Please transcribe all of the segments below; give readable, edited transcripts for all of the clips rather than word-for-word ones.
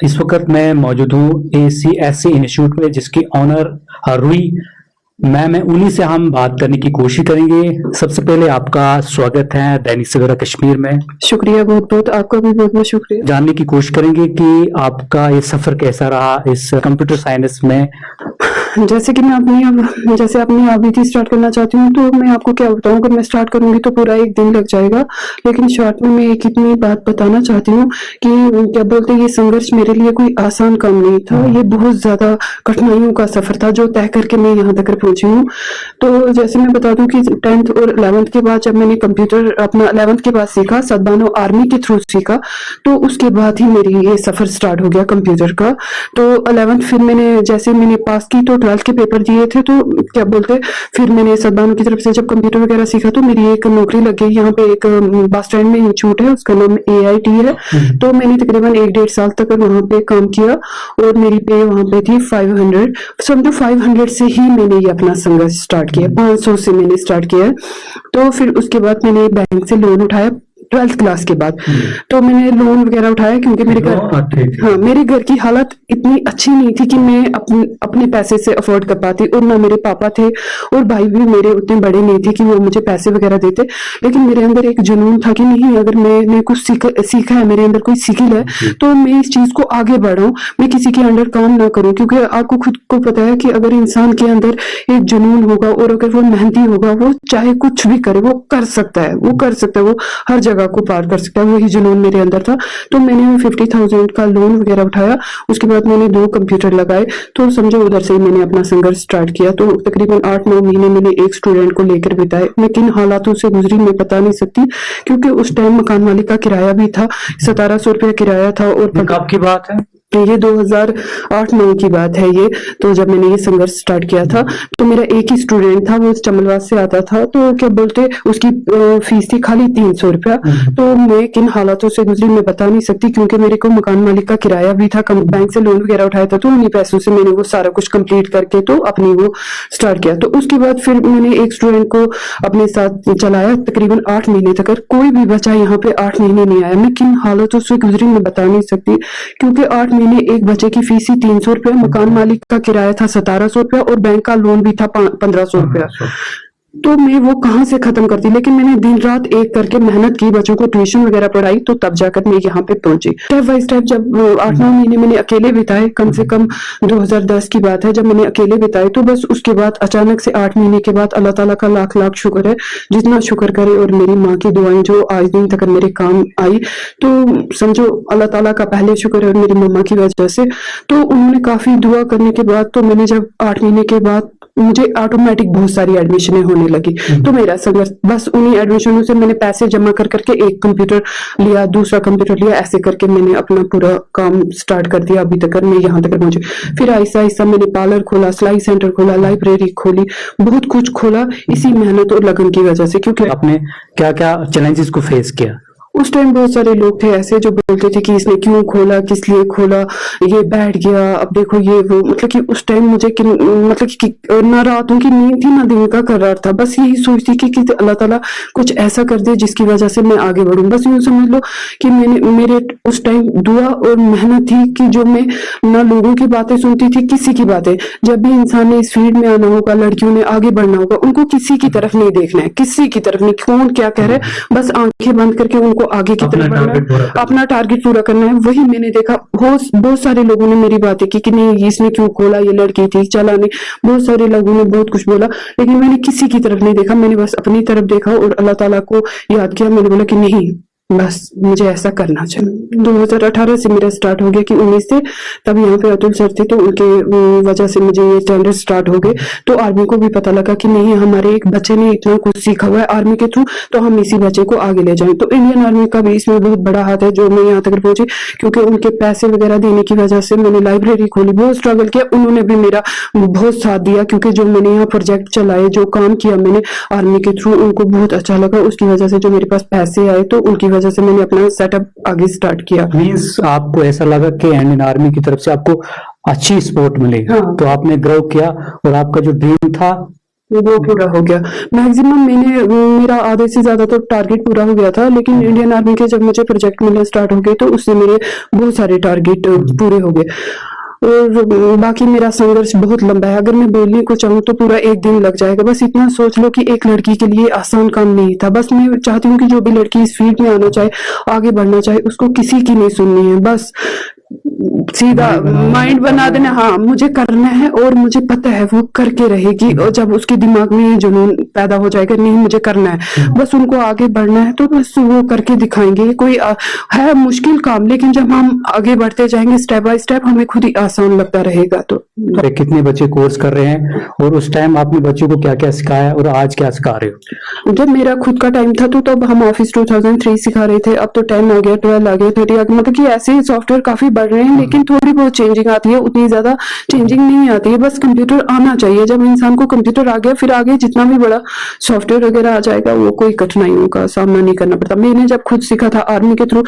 इस वक्त मैं मौजूद हूँ ACSC इंस्टीट्यूट में, जिसकी ऑनर रुई मैम है। उन्हीं से हम बात करने की कोशिश करेंगे। सबसे पहले आपका स्वागत है दैनिक सवेरा कश्मीर में। शुक्रिया, बहुत बहुत आपका भी बहुत बहुत शुक्रिया। जानने की कोशिश करेंगे कि आपका ये सफर कैसा रहा इस कंप्यूटर साइंस में। जैसे कि मैं अपनी आबिदी स्टार्ट करना चाहती हूँ, तो मैं आपको क्या बताऊँ, अगर मैं स्टार्ट करूंगी तो पूरा एक दिन लग जाएगा। लेकिन शॉर्ट में मैं एक इतनी बात बताना चाहती हूँ कि क्या बोलते हैं, ये संघर्ष मेरे लिए कोई आसान काम नहीं था। ये बहुत ज्यादा कठिनाइयों का सफर था जो तय करके मैं यहाँ तक पहुंची हूँ। तो जैसे मैं बता दूं कि 10th और 11th के बाद जब मैंने कंप्यूटर अपना 11th के बाद सीखा, सदबानो आर्मी के थ्रू सीखा, तो उसके बाद ही मेरी ये सफर स्टार्ट हो गया कंप्यूटर का। तो 11th फिर मैंने पास की, तो 12th के पेपर दिए थे, तो क्या बोलते, फिर मैंने सदबानो की तरफ से जब कंप्यूटर वगैरह सीखा तो मेरी एक नौकरी लग गई यहाँ पे। एक बस स्टैंड में इंस्टीट्यूट है, उसका नाम AIT है। तो मैंने तकरीबन 1-1.5 साल तक वहां पे काम किया और मेरी पे वहां पे थी 500। समझो 500 से ही मैंने ये अपना संघर्ष स्टार्ट किया, 500 से मैंने स्टार्ट किया। तो फिर उसके बाद मैंने बैंक से लोन उठाया 12th क्लास के बाद। तो मैंने लोन वगैरह उठाया क्योंकि मेरे घर की हालत इतनी अच्छी नहीं थी कि मैं अपने पैसे से अफोर्ड कर पाती, और ना मेरे पापा थे और भाई भी मेरे उतने बड़े नहीं थे कि वो मुझे पैसे वगैरह देते। लेकिन मेरे अंदर एक जुनून था कि नहीं, अगर मैंने कुछ सीखा है, मेरे अंदर कोई स्किल है, तो मैं इस चीज को आगे बढ़ाऊं, मैं किसी के अंडर काम ना करूं। क्योंकि आपको खुद को पता है कि अगर इंसान के अंदर एक जुनून होगा और अगर वो मेहनती होगा, वो चाहे कुछ भी करे, वो कर सकता है, वो हर जगह को पार कर सकता है। वही जुनून मेरे अंदर था। तो मैंने 50,000 का लोन वगैरह उठाया। उसके बाद मैंने 2 कंप्यूटर लगाए। तो समझो उधर से ही मैंने अपना संघर्ष स्टार्ट किया। तो तकरीबन 8-9 महीने मैंने एक स्टूडेंट को लेकर बिताए। मैं किन हालातों से गुजरी मैं बता नहीं सकती, क्योंकि उस टाइम मकान मालिक का किराया भी था, 1700 रुपया किराया था। और कब की बात है? ये 2008-9 की बात है ये। तो जब मैंने ये संघर्ष स्टार्ट किया था, तो मेरा एक ही स्टूडेंट था, वो चमलवास से आता था। तो क्या बोलते, उसकी फीस थी खाली 300 रुपया। तो मैं किन हालातों से गुजरी मैं बता नहीं सकती, क्योंकि मेरे को मकान मालिक का किराया भी था, बैंक से लोन वगैरह उठाया था, तो उन्हीं पैसों से मैंने वो सारा कुछ कंप्लीट करके तो अपनी वो स्टार्ट किया। तो उसके बाद फिर मैंने एक स्टूडेंट को अपने साथ चलाया तकरीबन 8 महीने तक। कोई भी बच्चा यहाँ पे 8 महीने नहीं आया। मैं किन हालातों से गुजरी मैं बता नहीं सकती, क्योंकि 8 महीने एक बच्चे की फीस ही 300 रुपया, मकान मालिक का किराया था 1700 रुपया और बैंक का लोन भी था 1500 रुपया। तो मैं वो कहाँ से खत्म करती। लेकिन मैंने दिन रात एक करके मेहनत की, बच्चों को ट्यूशन वगैरह पढ़ाई, तो तब जाकर मैं यहाँ पे पहुंची। स्टेप बाय स्टेप जब 8-9 महीने मैंने अकेले बिताए, कम से कम 2010 की बात है जब मैंने अकेले बिताए। तो बस उसके बाद अचानक से 8 महीने के बाद अल्लाह ताला का लाख लाख शुक्र है, जितना शुक्र करे, और मेरी माँ की दुआएं जो आज दिन तक मेरे काम आई। तो समझो अल्लाह ताला का पहले शुक्र है और मेरी मम्मा की वजह से। तो उन्होंने काफी दुआ करने के बाद, तो मैंने जब 8 महीने के बाद मुझे ऑटोमेटिक बहुत सारी एडमिशनें होने लगी। तो मेरा संघर्ष बस उन्हीं एडमिशनों से मैंने पैसे जमा कर करके एक कंप्यूटर लिया, दूसरा कंप्यूटर लिया, ऐसे करके मैंने अपना पूरा काम स्टार्ट कर दिया। अभी तक मैं यहाँ तक पहुंची। फिर आहिस्ता आहिस्ता मैंने पार्लर खोला, सिलाई सेंटर खोला, लाइब्रेरी खोली, बहुत कुछ खोला इसी मेहनत और लगन की वजह से। क्योंकि आपने क्या क्या चैलेंजेस को फेस किया? उस टाइम बहुत सारे लोग थे ऐसे जो बोलते थे कि इसने क्यों खोला, किस लिए खोला, ये बैठ गया, अब देखो ये वो। मतलब कि उस टाइम मुझे मतलब कि ना रातों की नींद थी ना दिन का करार था। बस यही सोचती कि अल्लाह ताला कुछ ऐसा कर दे जिसकी वजह से मैं आगे बढ़ूं। बस यूं समझ लो कि मेरे उस टाइम दुआ और मेहनत थी कि जो मैं ना लोगों की बातें सुनती थी, किसी की बातें। जब भी इंसान ने इस फील्ड में आना होगा, लड़कियों ने आगे बढ़ना होगा, उनको किसी की तरफ नहीं देखना है, किसी की तरफ नहीं, कौन क्या कह रहा है, बस आंखें बंद करके उनको आगे की तरफ बढ़ना है, अपना टारगेट पूरा करना है। वही मैंने देखा। बहुत सारे लोगों ने मेरी बातें की कि नहीं इसने क्यों खोला, ये लड़की थी, चला नहीं। बहुत सारे लोगों ने बहुत कुछ बोला, लेकिन मैंने किसी की तरफ नहीं देखा। मैंने बस अपनी तरफ देखा और अल्लाह ताला को याद किया। मैंने बोला कि नहीं, बस मुझे ऐसा करना चाहिए। 2018 से मेरा स्टार्ट हो गया कि 19 से, तब यहाँ पे अतुल सर थे, तो उनके वजह से मुझे ये स्टैंडर्ड स्टार्ट हो गए। तो आर्मी को भी पता लगा कि नहीं, हमारे एक बच्चे ने इतना कुछ सीखा हुआ है आर्मी के थ्रू, तो हम इसी बच्चे को आगे ले जाएं। तो इंडियन आर्मी का भी इसमें बहुत बड़ा हाथ है जो मैं यहाँ तक पहुंची, क्योंकि उनके पैसे वगैरह देने की वजह से मैंने लाइब्रेरी खोली, बहुत स्ट्रगल किया। उन्होंने भी मेरा बहुत साथ दिया, क्योंकि जो मैंने यहाँ प्रोजेक्ट चलाए, जो काम किया मैंने आर्मी के थ्रू, उनको बहुत अच्छा लगा। उसकी वजह से जो मेरे पास पैसे आए, तो उनकी वजह से मैंने अपना सेटअप आगे स्टार्ट किया। मीन्स आपको ऐसा लगा कि इंडियन आर्मी की तरफ से आपको अच्छी सपोर्ट मिली, हाँ। तो आपने ग्रो किया और आपका जो ड्रीम था वो पूरा हो गया। मैक्सिमम मेरा आधे से ज्यादा तो टारगेट पूरा हो गया था, लेकिन इंडियन आर्मी के जब मुझे प्रोजेक्ट मिलना स्टार्ट हो गए तो उससे मेरे बहुत सारे टारगेट पूरे हो गए। और बाकी मेरा संघर्ष बहुत लंबा है, अगर मैं बोलने को चाहूँ तो पूरा एक दिन लग जाएगा। बस इतना सोच लो कि एक लड़की के लिए आसान काम नहीं था। बस मैं चाहती हूँ कि जो भी लड़की इस फील्ड में आना चाहे, आगे बढ़ना चाहे, उसको किसी की नहीं सुननी है। बस सीधा माइंड बना देना, हाँ मुझे करना है और मुझे पता है वो करके रहेगी। और जब उसके दिमाग में ये जुनून पैदा हो जाएगा, नहीं मुझे करना है, बस उनको आगे बढ़ना है, तो बस वो करके दिखाएंगे। कोई है मुश्किल काम, लेकिन जब हम आगे बढ़ते जाएंगे स्टेप बाय स्टेप, हमें खुद ही आसान लगता रहेगा। तो कितने बच्चे कोर्स कर रहे हैं और उस टाइम आपने बच्चों को क्या क्या सिखाया और आज क्या सिखा रहे हो? जब मेरा खुद का टाइम था तो तब हम ऑफिस 2003 सिखा रहे थे। अब तो 10 आ गया, 12 आ गया, 30 आ गया। मतलब कि ऐसे सॉफ्टवेयर काफी बढ़ रहे हैं, लेकिन थोड़ी बहुत चेंजिंग आती है, उतनी ज्यादा चेंजिंग नहीं आती है। बस कंप्यूटर आना चाहिए। जब इंसान को कंप्यूटर आ गया, फिर आगे जितना भी बड़ा सॉफ्टवेयर वगैरह आ जाएगा, वो कोई कठिनाइयों का सामना नहीं करना पड़ता। मैंने जब खुद सीखा था आर्मी के थ्रू,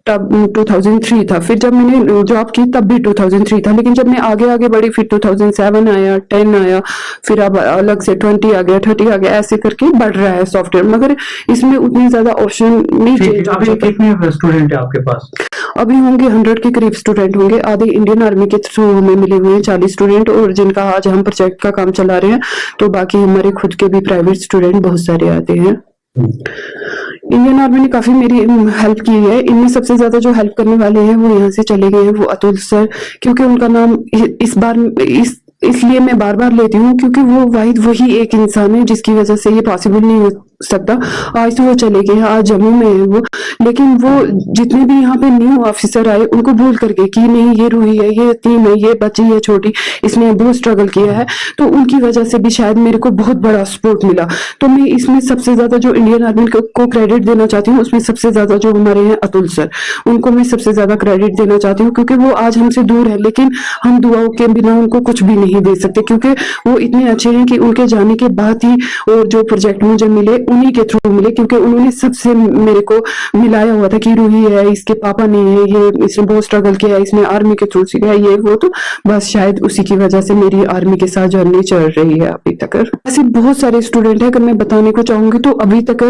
तब 2003 था। फिर जब मैंने जॉब की तब भी 2003 था, लेकिन जब मैं आगे आगे बढ़ी, फिर 2007 आया, 10 आया, फिर अब अलग से 20 आ गया, 30 आ गया, ऐसे करके बढ़ रहा है सॉफ्टवेयर। मगर इसमें उतनी ज्यादा ऑप्शन नहीं चेंज हो रहे। कितने स्टूडेंट है आपके पास? अभी होंगे 100 के करीब स्टूडेंट होंगे। आधे इंडियन आर्मी के थ्रू हमें मिले हुए हैं 40 स्टूडेंट, और जिनका आज हम प्रोजेक्ट का काम चला रहे हैं। तो बाकी हमारे खुद के भी प्राइवेट स्टूडेंट बहुत सारे आते हैं। इंडियन आर्मी ने काफी मेरी हेल्प की है। इनमें सबसे ज्यादा जो हेल्प करने वाले हैं वो यहाँ से चले गए हैं, वो अतुल सर। क्योंकि उनका नाम इसलिए मैं बार बार लेती हूँ, क्योंकि वो वाहिद वही एक इंसान है जिसकी वजह से ये पॉसिबल नहीं हो सकता। आज तो वो चले गए हैं, आज जम्मू में है वो, लेकिन वो जितने भी यहाँ पे न्यू ऑफिसर आए उनको बोल करके कि नहीं ये रूही है, ये टीम है, ये बच्ची है छोटी, इसने बहुत स्ट्रगल किया है, तो उनकी वजह से भी शायद मेरे को बहुत बड़ा सपोर्ट मिला। तो मैं इसमें सबसे ज्यादा जो इंडियन आर्मी को क्रेडिट देना चाहती हूँ, उसमें सबसे ज्यादा जो हमारे हैं अतुल सर, उनको मैं सबसे ज्यादा क्रेडिट देना चाहती हूँ। क्योंकि वो आज हमसे दूर है, लेकिन हम दुआओं के बिना उनको कुछ भी नहीं दे सकते, क्योंकि वो इतने अच्छे हैं कि उनके जाने के बाद ही और जो प्रोजेक्ट मुझे मिले उन्हीं के थ्रू मिले। क्योंकि उन्होंने सबसे मेरे को मिलाया हुआ था कि रूही है, इसके पापा नहीं है, ये इसने बहुत स्ट्रगल किया है, इसने आर्मी के थ्रू सीखा है, ये वो। तो बस शायद उसी की वजह से मेरी आर्मी के साथ जर्नी चल रही है अभी तक। ऐसे बहुत सारे स्टूडेंट है, अगर मैं बताने को चाहूंगी तो अभी तक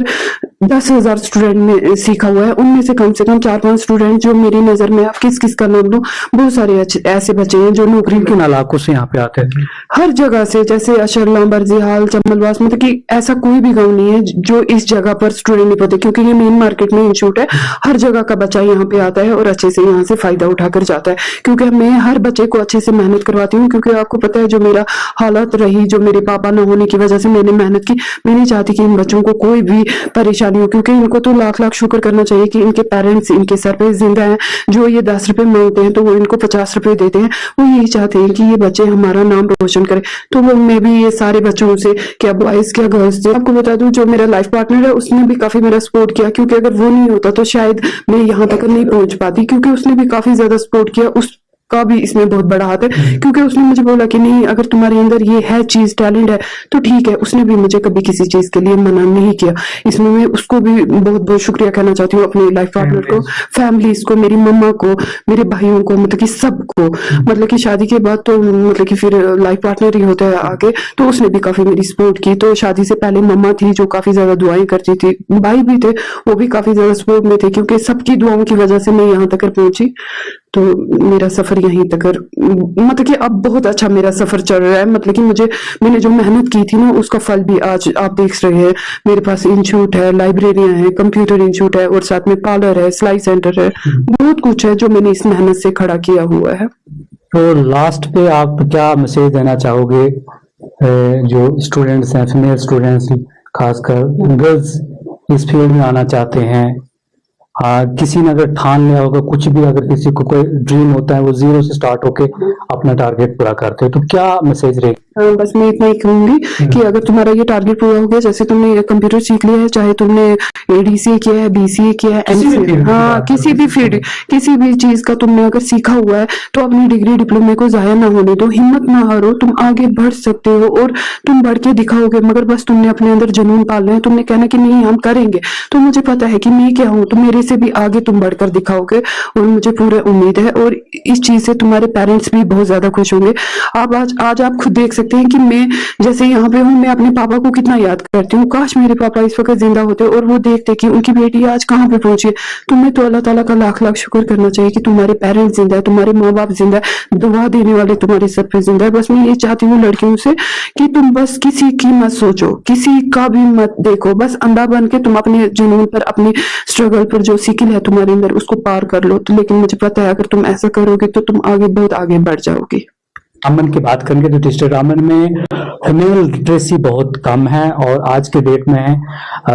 10,000 स्टूडेंट ने सीखा हुआ है। उनमें से कम 4-5 स्टूडेंट जो मेरी नजर में, आप किस किस का नाम लूं, बहुत सारे ऐसे बच्चे हैं जो नौकरी किन इलाकों से यहाँ पे आते हैं? हर जगह से, जैसे अशरला, बरजीहाल, चमलवास, मतलब कि ऐसा कोई भी गांव नहीं है जो इस जगह पर स्टूडेंट नहीं पढ़ते, क्योंकि ये मेन मार्केट में इंस्टीट्यूट है। हर जगह का बच्चा यहाँ पे आता है और अच्छे से यहाँ से फायदा उठाकर जाता है। क्योंकि मैं हर बच्चे को अच्छे से मेहनत करवाती हूँ, क्योंकि आपको पता है जो मेरा हालत रही, जो मेरे पापा न होने की वजह से मैंने मेहनत की। मैं नहीं चाहती कि इन बच्चों को कोई भी परेशानी हो, क्योंकि इनको तो लाख लाख शुक्र करना चाहिए कि इनके पेरेंट्स इनके सर पे जिंदा हैं। जो ये 10 रुपए मांगते हैं तो वो इनको 50 रुपए देते हैं। वो यही चाहते हैं कि ये बच्चे हमारा नाम रोशन करें। तो वो मैं भी ये सारे बच्चों से, क्या बॉयज क्या गर्ल्स, आपको बता दूं जो मेरा लाइफ पार्टनर है उसने भी काफी मेरा सपोर्ट किया। क्योंकि अगर वो नहीं होता तो शायद मैं यहाँ तक नहीं पहुंच पाती, क्योंकि उसने भी काफी ज्यादा सपोर्ट किया। उसका भी इसमें बहुत बड़ा हाथ है, क्योंकि उसने मुझे बोला कि नहीं अगर तुम्हारे अंदर ये है चीज, टैलेंट है तो ठीक है। उसने भी मुझे कभी किसी चीज के लिए मना नहीं किया। इसमें मैं उसको भी बहुत बहुत शुक्रिया कहना चाहती हूँ, अपने लाइफ पार्टनर को, फैमिलीज को, मेरी मम्मा को, मेरे भाइयों को, मतलब कि सबको। मतलब कि शादी के बाद तो मतलब कि फिर लाइफ पार्टनर ही होता है आगे, तो उसने भी काफी मेरी सपोर्ट की। तो शादी से पहले मम्मा थी जो काफी ज्यादा दुआएं करती थी, भाई भी थे वो भी काफी ज्यादा सपोर्ट में थे, क्योंकि सबकी दुआओं की वजह से मैं यहाँ तक पहुंची। तो मेरा सफर यहीं तक, मतलब कि अब बहुत अच्छा मेरा सफर चल रहा है। मतलब कि मैंने जो मेहनत की थी ना, उसका फल भी आज आप देख रहे हैं। मेरे पास इंस्टीट्यूट है, लाइब्रेरियां हैं, कंप्यूटर इंस्टीट्यूट है, और साथ में पार्लर है, सिलाई सेंटर है, बहुत कुछ है जो मैंने इस मेहनत से खड़ा किया हुआ है। तो लास्ट पे आप क्या मैसेज देना चाहोगे जो स्टूडेंट्स हैं, फीमेल स्टूडेंट्स खासकर गर्ल्स इस फील्ड में आना चाहते हैं? किसी ने अगर ठान लिया होगा कुछ भी, अगर किसी को कोई ड्रीम होता है, वो जीरो से स्टार्ट होके अपना टारगेट पूरा करते हो, तो क्या मैसेज रहेगा? बस मैं इतना ही कहूंगी कि अगर तुम्हारा ये टारगेट पूरा हो गया, जैसे तुमने कंप्यूटर सीख लिया है, चाहे तुमने एडीसीए किया है, बीसीए किया है, एमसीए, हाँ किसी भी फील्ड, किसी भी चीज का तुमने अगर सीखा हुआ है, तो अपनी डिग्री डिप्लोमे को जाया ना होने दो, हिम्मत ना हारो, तुम आगे बढ़ सकते हो और तुम बढ़ के दिखाओगे। मगर बस तुमने अपने अंदर जुनून पालना है, तुमने कहना कि नहीं हम करेंगे। तो मुझे पता है कि मैं क्या हूँ, तो मेरे से भी आगे तुम बढ़कर दिखाओगे और मुझे पूरी उम्मीद है। और इस चीज से तुम्हारे पेरेंट्स भी बहुत ज्यादा खुश होंगे। आप आज आप खुद देख सकते हैं कि मैं जैसे यहाँ पे हूँ, मैं अपने पापा को कितना याद करती हूँ। काश मेरे पापा इस वक्त जिंदा होते और वो देखते कि उनकी बेटी आज कहाँ पे पहुंची है। तुम्हें तो अल्लाह ताला का लाख लाख शुक्र करना चाहिए कि तुम्हारे पेरेंट्स जिंदा है, तुम्हारे माँ बाप जिंदा है, दुआ देने वाले तुम्हारे सर पे जिंदा है। बस मैं ये चाहती हूँ लड़कियों से कि तुम बस किसी की मत सोचो, किसी का भी मत देखो, बस अंधा बन के तुम अपने जुनून पर, अपनी स्ट्रगल पर जो स्किल है तुम्हारे अंदर उसको पार कर लो। तो लेकिन मुझे पता है अगर तुम ऐसा करोगे तो तुम आगे बहुत आगे बढ़ जाओगे। अमन की बात करेंगे तो डिस्ट्रिक्ट अमन में फीमेल लिटरेसी बहुत कम है और आज के डेट में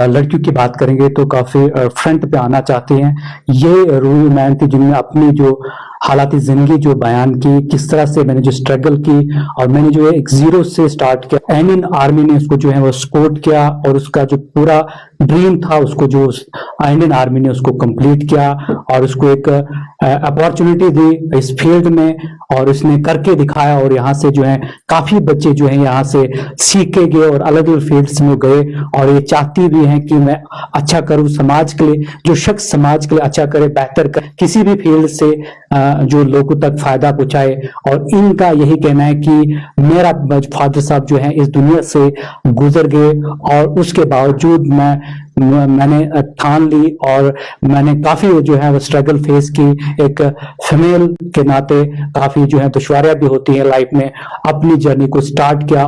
लड़कियों की बात करेंगे तो काफी फ्रंट पे आना चाहते हैं। ये रूही मैन थी जिन्होंने अपनी जो हालाती जिंदगी जो बयान की, किस तरह से मैंने जो स्ट्रगल की और मैंने जो है एक जीरो से स्टार्ट किया। इंडियन आर्मी ने उसको जो है वो सपोर्ट किया और उसका जो पूरा ड्रीम था उसको जो इंडियन आर्मी ने उसको कंप्लीट किया और उसको एक अपॉर्चुनिटी दी इस फील्ड में और उसने करके दिखाया। और यहाँ से जो है काफी बच्चे जो है यहाँ से सीख के गए और अलग अलग फील्ड्स में गए और ये चाहती भी हैं कि मैं अच्छा करूं समाज के लिए। जो शख्स समाज के लिए अच्छा करे, बेहतर करे, किसी भी फील्ड से जो लोगों तक फायदा पहुंचाए। और इनका यही कहना है कि मेरा फादर साहब जो है इस दुनिया से गुजर गए और उसके बावजूद मैंने ठान ली और मैंने काफी जो है वो स्ट्रगल फेस की। एक फीमेल के नाते काफी जो है दुश्वारियां भी होती हैं लाइफ में, अपनी जर्नी को स्टार्ट किया।